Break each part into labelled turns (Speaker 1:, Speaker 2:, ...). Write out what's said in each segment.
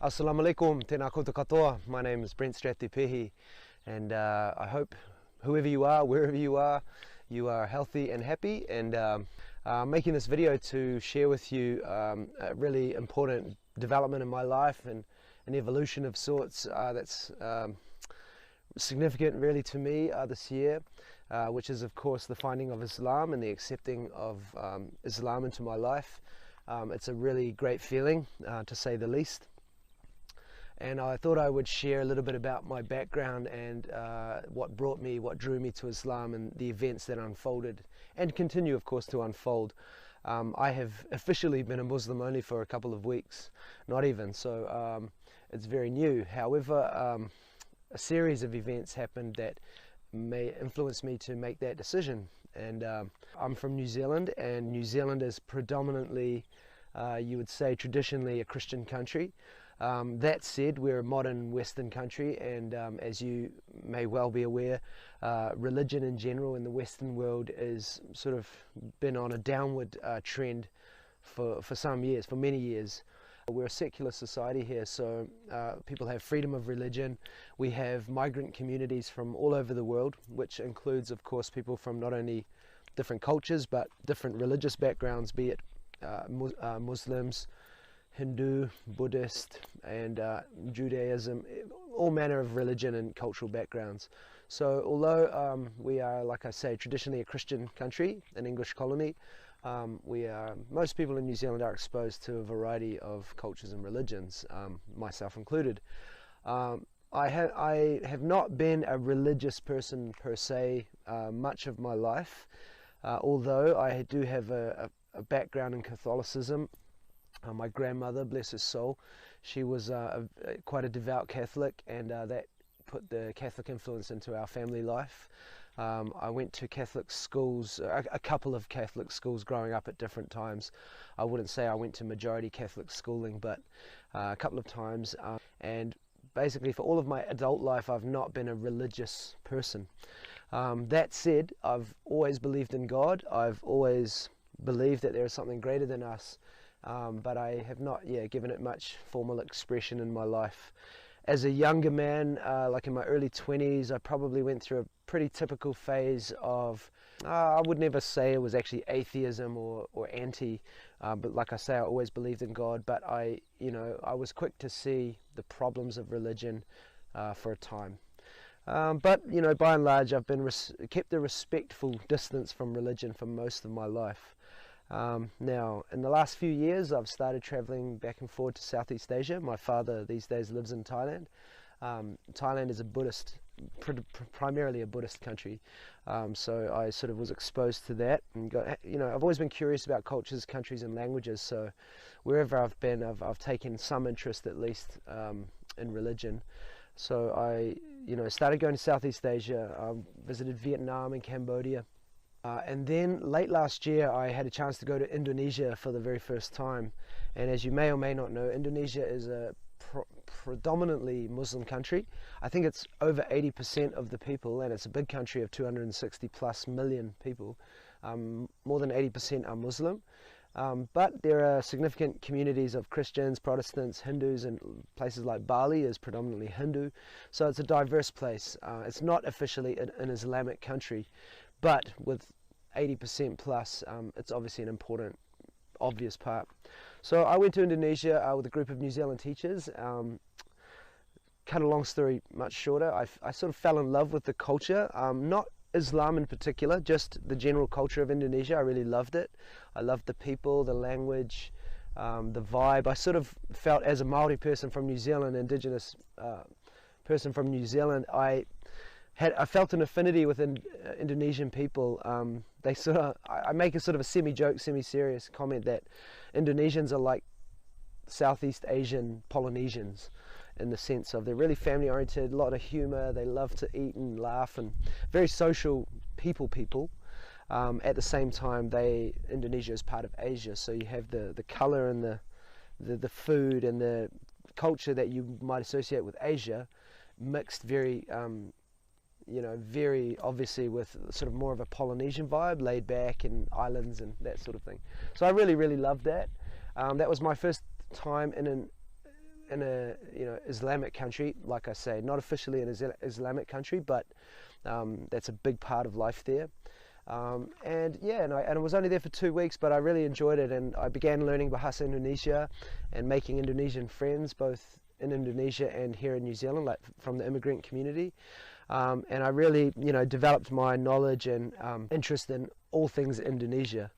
Speaker 1: As-salamu tēnā koutou katoa. My name is Brent Stratip, and I hope whoever you are, wherever you are healthy and happy. And I'm making this video to share with you a really important development in my life and an evolution of sorts that's significant really to me this year, which is of course the finding of Islam and the accepting of Islam into my life. It's a really great feeling, to say the least. And I thought I would share a little bit about my background and what drew me to Islam, and the events that unfolded and continue of course to unfold. I have officially been a Muslim only for a couple of weeks, not even, so it's very new. However, a series of events happened that may influence me to make that decision. And I'm from New Zealand, and New Zealand is predominantly, you would say traditionally, a Christian country. That said, we're a modern Western country, and as you may well be aware, religion in general in the Western world is sort of been on a downward trend for some years, for many years. We're a secular society here, so people have freedom of religion. We have migrant communities from all over the world, which includes of course people from not only different cultures but different religious backgrounds, be it Muslims, Hindu, Buddhist, and Judaism, all manner of religion and cultural backgrounds. So although we are, like I say, traditionally a Christian country, an English colony, most people in New Zealand are exposed to a variety of cultures and religions, myself included. I have not been a religious person per se much of my life, although I do have a background in Catholicism. My grandmother, bless her soul, she was quite a devout Catholic, and that put the Catholic influence into our family life. I went to Catholic schools, a couple of Catholic schools growing up at different times. I wouldn't say I went to majority Catholic schooling, but a couple of times. And basically for all of my adult life I've not been a religious person. That said, I've always believed in God. I've always believed that there is something greater than us. But I have not given it much formal expression in my life. As a younger man, like in my early 20s, I probably went through a pretty typical phase of, I would never say it was actually atheism or anti, but like I say, I always believed in God, but I was quick to see the problems of religion for a time. But by and large, I've been kept a respectful distance from religion for most of my life. Now, in the last few years, I've started traveling back and forth to Southeast Asia. My father these days lives in Thailand. Thailand is primarily a Buddhist country, so I sort of was exposed to that, and I've always been curious about cultures, countries, and languages. So wherever I've been, I've taken some interest at least in religion. So I started going to Southeast Asia, visited Vietnam and Cambodia. And then late last year I had a chance to go to Indonesia for the very first time. And as you may or may not know, Indonesia is a predominantly Muslim country. I think it's over 80% of the people, and it's a big country of 260 plus million people. More than 80% are Muslim. But there are significant communities of Christians, Protestants, Hindus, and places like Bali is predominantly Hindu. So it's a diverse place. It's not officially an Islamic country, but with 80% plus, it's obviously an important, obvious part. So I went to Indonesia with a group of New Zealand teachers. Cut a long story much shorter, I sort of fell in love with the culture, not Islam in particular, just the general culture of Indonesia. I really loved it. I loved the people, the language, the vibe. I sort of felt, as a Māori person from New Zealand, indigenous person from New Zealand, I felt an affinity with Indonesian people. I make a sort of a semi-joke, semi-serious comment that Indonesians are like Southeast Asian Polynesians, in the sense of they're really family oriented, a lot of humor, they love to eat and laugh, and very social people. At the same time, Indonesia is part of Asia, so you have the color and the food and the culture that you might associate with Asia mixed very very obviously with sort of more of a Polynesian vibe, laid back, and islands and that sort of thing. So I really loved that. That was my first time in in a Islamic country, like I say, not officially an Islamic country, but that's a big part of life there. And I was only there for 2 weeks, but I really enjoyed it, and I began learning Bahasa Indonesia and making Indonesian friends, both in Indonesia and here in New Zealand, like from the immigrant community. And I really, developed my knowledge and interest in all things Indonesia.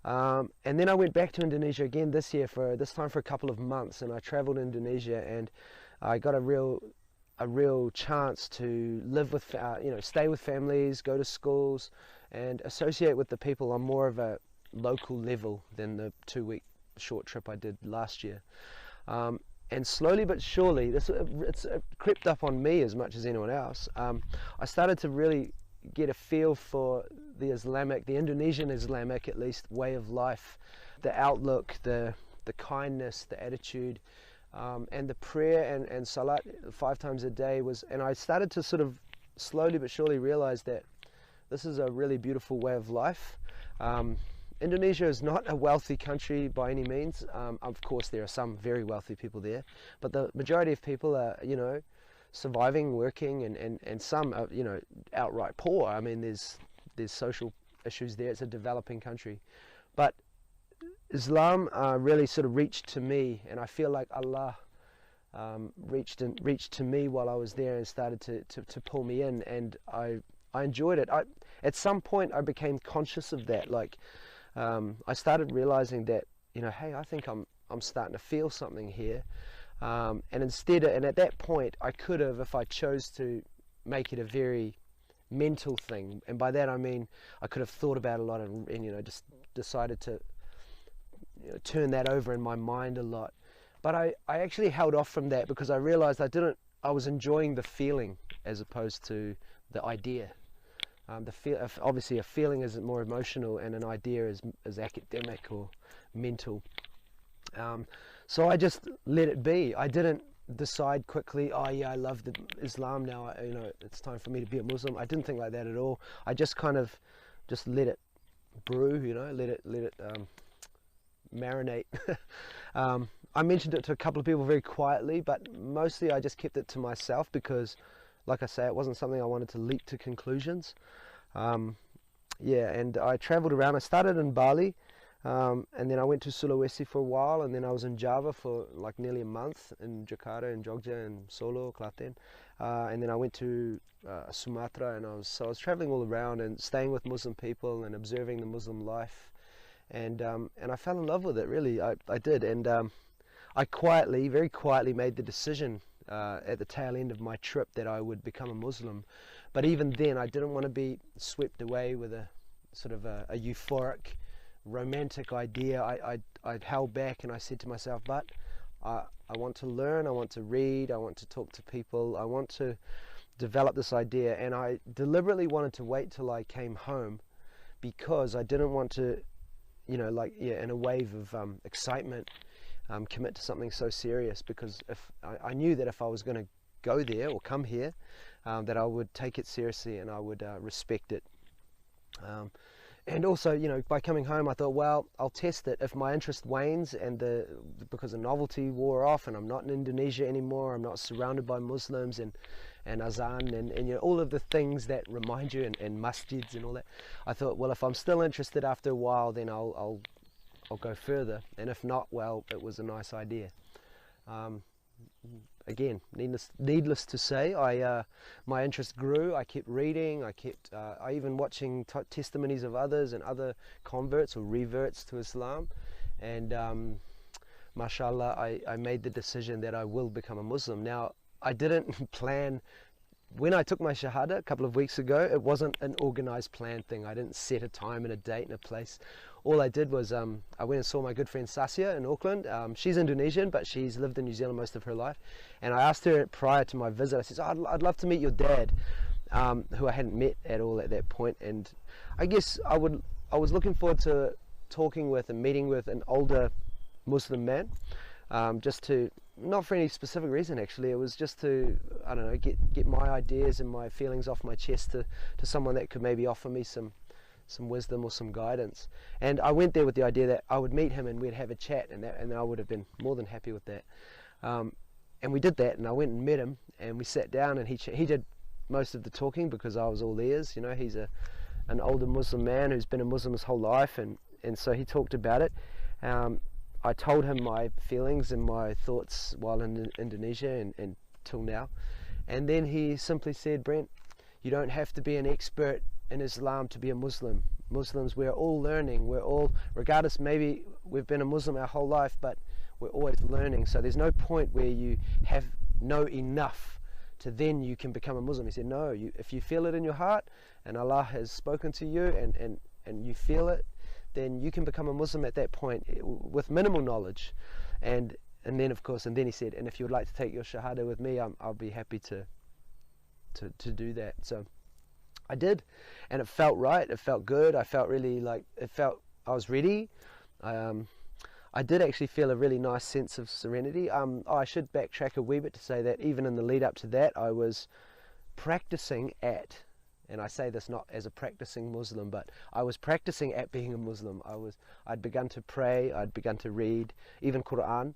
Speaker 1: And then I went back to Indonesia again this year, this time for a couple of months, and I traveled Indonesia, and I got a real chance to live with, stay with families, go to schools, and associate with the people on more of a local level than the 2-week short trip I did last year. And slowly but surely, it's crept up on me as much as anyone else. I started to really get a feel for the Indonesian Islamic, at least, way of life, the outlook, the kindness, the attitude, and the prayer and salat 5 times a day and I started to sort of slowly but surely realize that this is a really beautiful way of life. Indonesia is not a wealthy country by any means. Of course, there are some very wealthy people there, but the majority of people are, surviving, working, and some are, outright poor. I mean, there's social issues there. It's a developing country, but Islam really sort of reached to me, and I feel like Allah reached to me while I was there and started to pull me in, and I enjoyed it. At some point I became conscious of that, like I started realizing that, hey, I think I'm starting to feel something here, and at that point I could have, if I chose to, make it a very mental thing, and by that I mean I could have thought about a lot and just decided to turn that over in my mind a lot. But I actually held off from that because I realized I was enjoying the feeling as opposed to the idea. Obviously a feeling is more emotional and an idea is academic or mental. So I just let it be. I didn't decide quickly, oh yeah, I love Islam now, it's time for me to be a Muslim. I didn't think like that at all. I just kind of just let it brew, let it marinate. I mentioned it to a couple of people very quietly, but mostly I just kept it to myself because, like I say, it wasn't something I wanted to leap to conclusions. And I traveled around. I started in Bali, and then I went to Sulawesi for a while, and then I was in Java for like nearly a month, in Jakarta and Jogja and Solo, Klaten, and then I went to Sumatra, and I was traveling all around and staying with Muslim people and observing the Muslim life, and I fell in love with it, really. I did, and I very quietly made the decision at the tail end of my trip that I would become a Muslim. But even then, I didn't want to be swept away with a sort of a euphoric, romantic idea. I held back, and I said to myself, but I want to learn, I want to read, I want to talk to people, I want to develop this idea. And I deliberately wanted to wait till I came home because I didn't want to, in a wave of excitement, commit to something so serious, because if I knew that if I was going to go there or come here, that I would take it seriously and I would respect it. And also, by coming home, I thought, well, I'll test it. If my interest wanes and because the novelty wore off and I'm not in Indonesia anymore, I'm not surrounded by Muslims and azan and all of the things that remind you and masjids and all that, I thought, well, if I'm still interested after a while, then I'll go further. And if not, well, it was a nice idea. Again, needless to say, my interest grew. I kept reading. I even watching testimonies of others and other converts or reverts to Islam, and mashallah, I made the decision that I will become a Muslim. Now, I didn't plan. When I took my shahada a couple of weeks ago, it wasn't an organized planned thing. I didn't set a time and a date and a place. All I did was I went and saw my good friend Sasia in Auckland. She's Indonesian, but she's lived in New Zealand most of her life. And I asked her prior to my visit, I said, I'd love to meet your dad, who I hadn't met at all at that point. And I guess I was looking forward to talking with and meeting with an older Muslim man, just to, not for any specific reason actually, it was just to, I don't know, get my ideas and my feelings off my chest to someone that could maybe offer me some wisdom or some guidance. And I went there with the idea that I would meet him and we'd have a chat, and I would have been more than happy with that. And we did that, and I went and met him, and we sat down, and he did most of the talking because I was all ears. You know, he's an older Muslim man who's been a Muslim his whole life, and so he talked about it. I told him my feelings and my thoughts while in Indonesia and till now, and then he simply said, Brent, you don't have to be an expert in Islam to be a Muslim. Muslims, we're all learning. We're all, regardless, maybe we've been a Muslim our whole life, but we're always learning. So there's no point where you know enough to then you can become a Muslim. He said, no, if you feel it in your heart and Allah has spoken to you and you feel it, then you can become a Muslim at that point with minimal knowledge. And then of course, and then he said, and if you would like to take your shahada with me, I'll be happy to do that. So I did, and it felt right. It felt good. I felt really like I was ready. I did actually feel a really nice sense of serenity. I should backtrack a wee bit to say that even in the lead up to that, I was practicing at, and I say this not as a practicing Muslim, but I was practicing at being a Muslim. I'd begun to pray. I'd begun to read even Quran,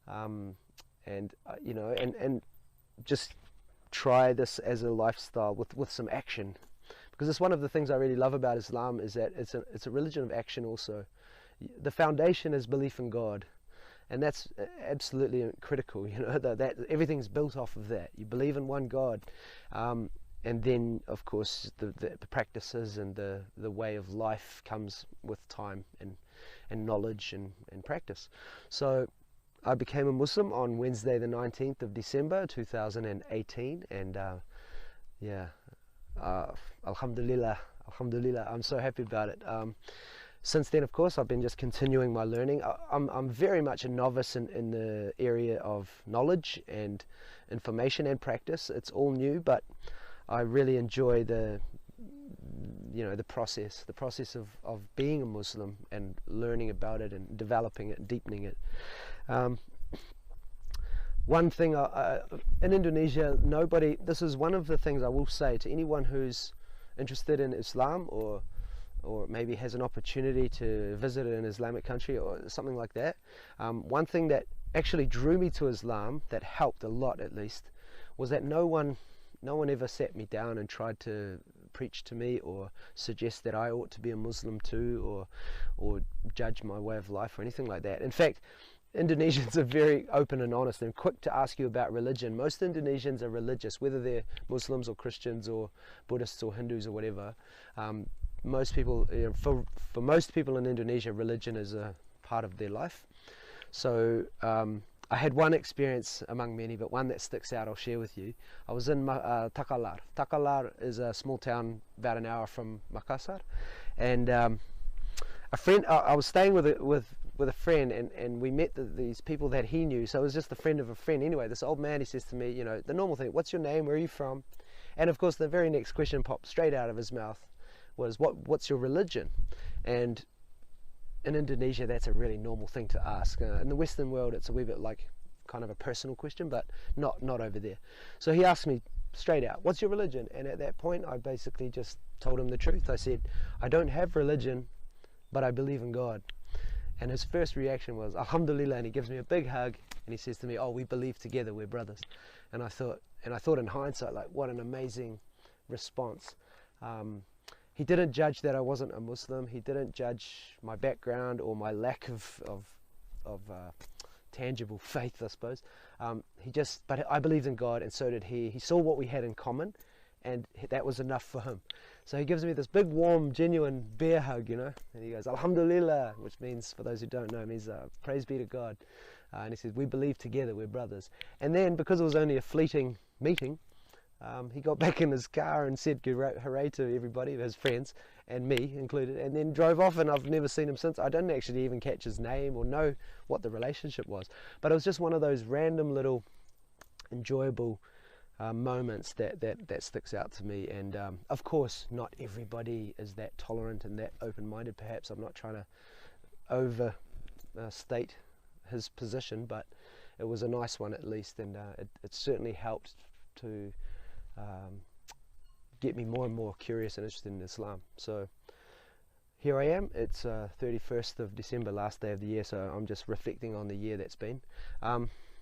Speaker 1: and just try this as a lifestyle with some action. Because it's one of the things I really love about Islam is that it's a religion of action also. The foundation is belief in God, and that's absolutely critical. You know, that everything's built off of that. You believe in one God, and then of course the practices and the way of life comes with time and knowledge and practice. So I became a Muslim on Wednesday the 19th of December 2018, and Alhamdulillah, I'm so happy about it. Since then, of course, I've been just continuing my learning. I'm very much a novice in the area of knowledge and information and practice. It's all new, but I really enjoy the process of being a Muslim and learning about it and developing it and deepening it. One thing in Indonesia, this is one of the things I will say to anyone who's interested in Islam or maybe has an opportunity to visit an Islamic country or something like that. One thing that actually drew me to Islam, that helped a lot at least, was that no one ever sat me down and tried to preach to me or suggest that I ought to be a Muslim too, or judge my way of life or anything like that. In fact, Indonesians are very open and honest and quick to ask you about religion. Most Indonesians are religious, whether they're Muslims or Christians or Buddhists or Hindus or whatever. Most people, for most people in Indonesia, religion is a part of their life. So I had one experience among many, but one that sticks out I'll share with you. I was in Takalar. Takalar is a small town about an hour from Makassar, and a friend. I was staying with a friend, and we met these people that he knew. So it was just a friend of a friend. Anyway, this old man, he says to me, you know, the normal thing: "What's your name? Where are you from?" And of course, the very next question popped straight out of his mouth was, "What's your religion?" And in Indonesia, that's a really normal thing to ask. In the Western world, it's a wee bit like kind of a personal question, but not over there. So he asked me straight out, "What's your religion?" And at that point, I basically just told him the truth. I said, "I don't have religion, but I believe in God." And his first reaction was, "Alhamdulillah," and he gives me a big hug, and he says to me, "Oh, we believe together, we're brothers." And I thought in hindsight, like, what an amazing response. He didn't judge that I wasn't a Muslim. He didn't judge my background or my lack of tangible faith, I suppose. But I believed in God, and so did he. He saw what we had in common, and that was enough for him. So he gives me this big, warm, genuine bear hug, you know, and he goes, "Alhamdulillah," which means, for those who don't know, means praise be to God. And he says, "We believe together, we're brothers." And then, because it was only a fleeting meeting, he got back in his car and said hooray to everybody, his friends, and me included, and then drove off, and I've never seen him since. I didn't actually even catch his name or know what the relationship was, but it was just one of those random little enjoyable moments that sticks out to me. And of course, not everybody is that tolerant and that open-minded. Perhaps I'm not trying to overstate his position, but it was a nice one at least, and it certainly helped to get me more and more curious and interested in Islam. So here I am. It's 31st of December, last day of the year, so I'm just reflecting on the year that's been.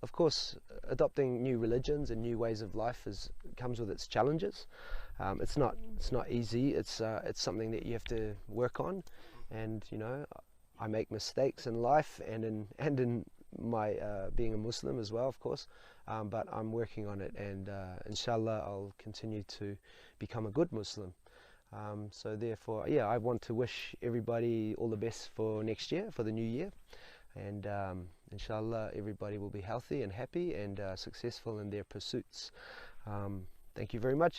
Speaker 1: of course, adopting new religions and new ways of life comes with its challenges. It's not easy. It's something that you have to work on, and you know, I make mistakes in life and in my being a Muslim as well, of course, but I'm working on it, and inshallah I'll continue to become a good Muslim. So therefore, yeah, I want to wish everybody all the best for next year, for the new year, and inshallah everybody will be healthy and happy and successful in their pursuits. Thank you very much.